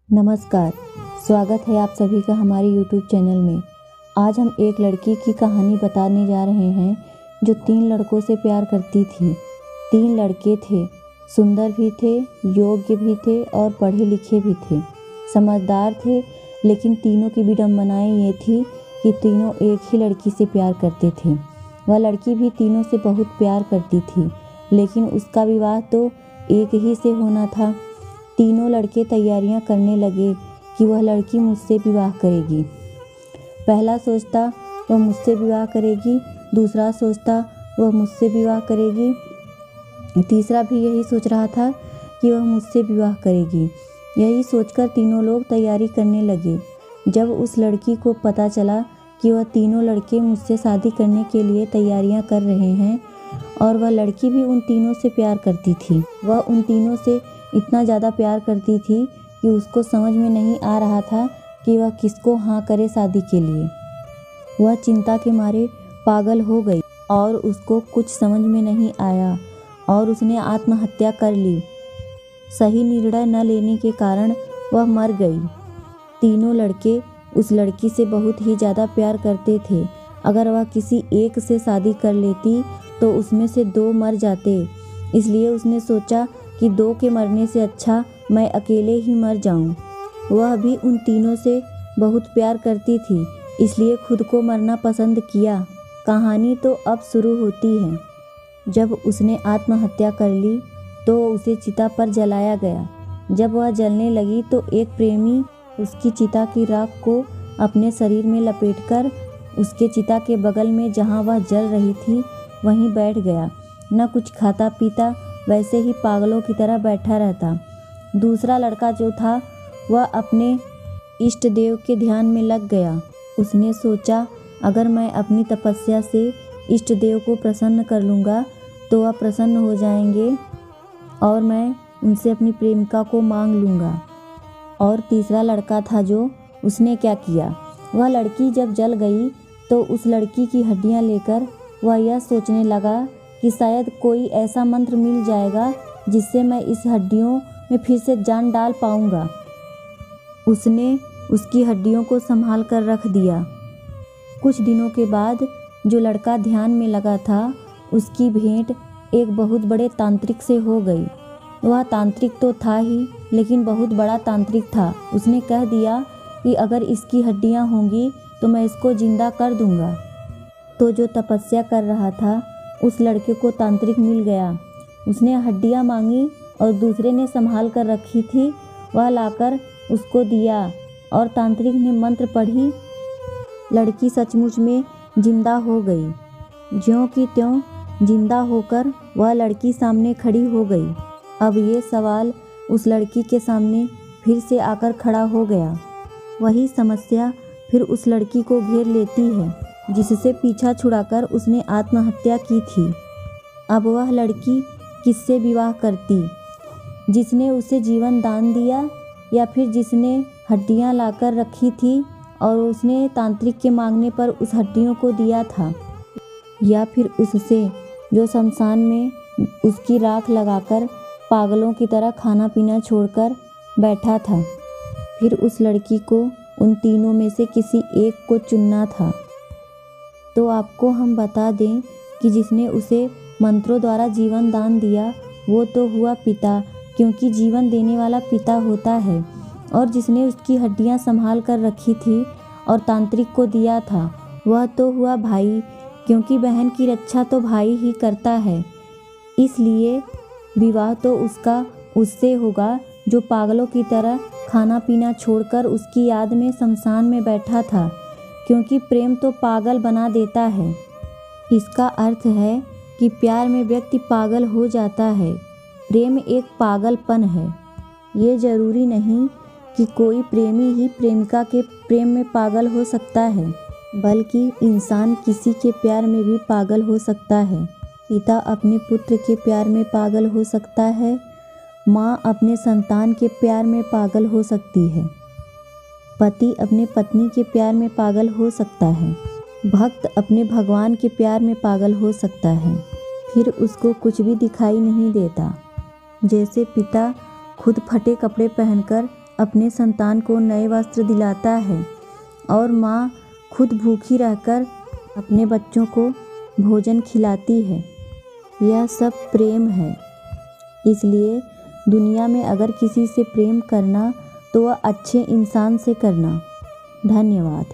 नमस्कार, स्वागत है आप सभी का हमारे YouTube चैनल में। आज हम एक लड़की की कहानी बताने जा रहे हैं जो 3 लड़कों से प्यार करती थी। 3 लड़के थे, सुंदर भी थे, योग्य भी थे और पढ़े लिखे भी थे, समझदार थे। लेकिन तीनों की विडंबनाएं ये थी कि तीनों एक ही लड़की से प्यार करते थे। वह लड़की भी तीनों से बहुत प्यार करती थी, लेकिन उसका विवाह तो एक ही से होना था। तीनों लड़के तैयारियां करने लगे कि वह लड़की मुझसे विवाह करेगी। पहला सोचता वह मुझसे विवाह करेगी, दूसरा सोचता वह मुझसे विवाह करेगी, तीसरा भी यही सोच रहा था कि वह मुझसे विवाह करेगी। यही सोचकर तीनों लोग तैयारी करने लगे। जब उस लड़की को पता चला कि वह तीनों लड़के मुझसे शादी करने के लिए तैयारियां कर रहे हैं और वह लड़की भी उन तीनों से प्यार करती थी, वह उन तीनों से इतना ज़्यादा प्यार करती थी कि उसको समझ में नहीं आ रहा था कि वह किसको हाँ करे शादी के लिए। वह चिंता के मारे पागल हो गई और उसको कुछ समझ में नहीं आया और उसने आत्महत्या कर ली। सही निर्णय न लेने के कारण वह मर गई। तीनों लड़के उस लड़की से बहुत ही ज़्यादा प्यार करते थे। अगर वह किसी एक से शादी कर लेती तो उसमें से 2 मर जाते, इसलिए उसने सोचा कि 2 के मरने से अच्छा मैं अकेले ही मर जाऊं। वह भी उन तीनों से बहुत प्यार करती थी, इसलिए खुद को मरना पसंद किया। कहानी तो अब शुरू होती है। जब उसने आत्महत्या कर ली तो उसे चिता पर जलाया गया। जब वह जलने लगी तो एक प्रेमी उसकी चिता की राख को अपने शरीर में लपेटकर उसके चिता के बगल में जहाँ वह जल रही थी वहीं बैठ गया। न कुछ खाता पीता, वैसे ही पागलों की तरह बैठा रहता। दूसरा लड़का जो था वह अपने इष्ट देव के ध्यान में लग गया। उसने सोचा अगर मैं अपनी तपस्या से इष्ट देव को प्रसन्न कर लूँगा तो वह प्रसन्न हो जाएंगे और मैं उनसे अपनी प्रेमिका को मांग लूँगा। और तीसरा लड़का था जो उसने क्या किया, वह लड़की जब जल गई तो उस लड़की की हड्डियाँ लेकर वह यह सोचने लगा कि शायद कोई ऐसा मंत्र मिल जाएगा जिससे मैं इस हड्डियों में फिर से जान डाल पाऊंगा। उसने उसकी हड्डियों को संभाल कर रख दिया। कुछ दिनों के बाद जो लड़का ध्यान में लगा था उसकी भेंट एक बहुत बड़े तांत्रिक से हो गई। वह तांत्रिक तो था ही, लेकिन बहुत बड़ा तांत्रिक था। उसने कह दिया कि अगर इसकी हड्डियां होंगी तो मैं इसको जिंदा कर दूंगा। तो जो तपस्या कर रहा था उस लड़के को तांत्रिक मिल गया। उसने हड्डियां मांगी और दूसरे ने संभाल कर रखी थी, वह लाकर उसको दिया और तांत्रिक ने मंत्र पढ़ी। लड़की सचमुच में जिंदा हो गई। ज्यों की त्यों जिंदा होकर वह लड़की सामने खड़ी हो गई। अब ये सवाल उस लड़की के सामने फिर से आकर खड़ा हो गया। वही समस्या फिर उस लड़की को घेर लेती है जिससे पीछा छुड़ाकर उसने आत्महत्या की थी। अब वह लड़की किससे विवाह करती, जिसने उसे जीवन दान दिया या फिर जिसने हड्डियां लाकर रखी थी और उसने तांत्रिक के मांगने पर उस हड्डियों को दिया था, या फिर उससे जो शमशान में उसकी राख लगाकर पागलों की तरह खाना पीना छोड़कर बैठा था। फिर उस लड़की को उन तीनों में से किसी एक को चुनना था। तो आपको हम बता दें कि जिसने उसे मंत्रों द्वारा जीवन दान दिया वो तो हुआ पिता, क्योंकि जीवन देने वाला पिता होता है। और जिसने उसकी हड्डियां संभाल कर रखी थी और तांत्रिक को दिया था वह तो हुआ भाई, क्योंकि बहन की रक्षा तो भाई ही करता है। इसलिए विवाह तो उसका उससे होगा जो पागलों की तरह खाना पीना छोड़कर उसकी याद में शमशान में बैठा था, क्योंकि प्रेम तो पागल बना देता है। इसका अर्थ है कि प्यार में व्यक्ति पागल हो जाता है। प्रेम एक पागलपन है। ये ज़रूरी नहीं कि कोई प्रेमी ही प्रेमिका के प्रेम में पागल हो सकता है, बल्कि इंसान किसी के प्यार में भी पागल हो सकता है। पिता अपने पुत्र के प्यार में पागल हो सकता है, माँ अपने संतान के प्यार में पागल हो सकती है, पति अपने पत्नी के प्यार में पागल हो सकता है, भक्त अपने भगवान के प्यार में पागल हो सकता है। फिर उसको कुछ भी दिखाई नहीं देता। जैसे पिता खुद फटे कपड़े पहनकर अपने संतान को नए वस्त्र दिलाता है और माँ खुद भूखी रहकर अपने बच्चों को भोजन खिलाती है। यह सब प्रेम है। इसलिए दुनिया में अगर किसी से प्रेम करना तो वह अच्छे इंसान से करना। धन्यवाद।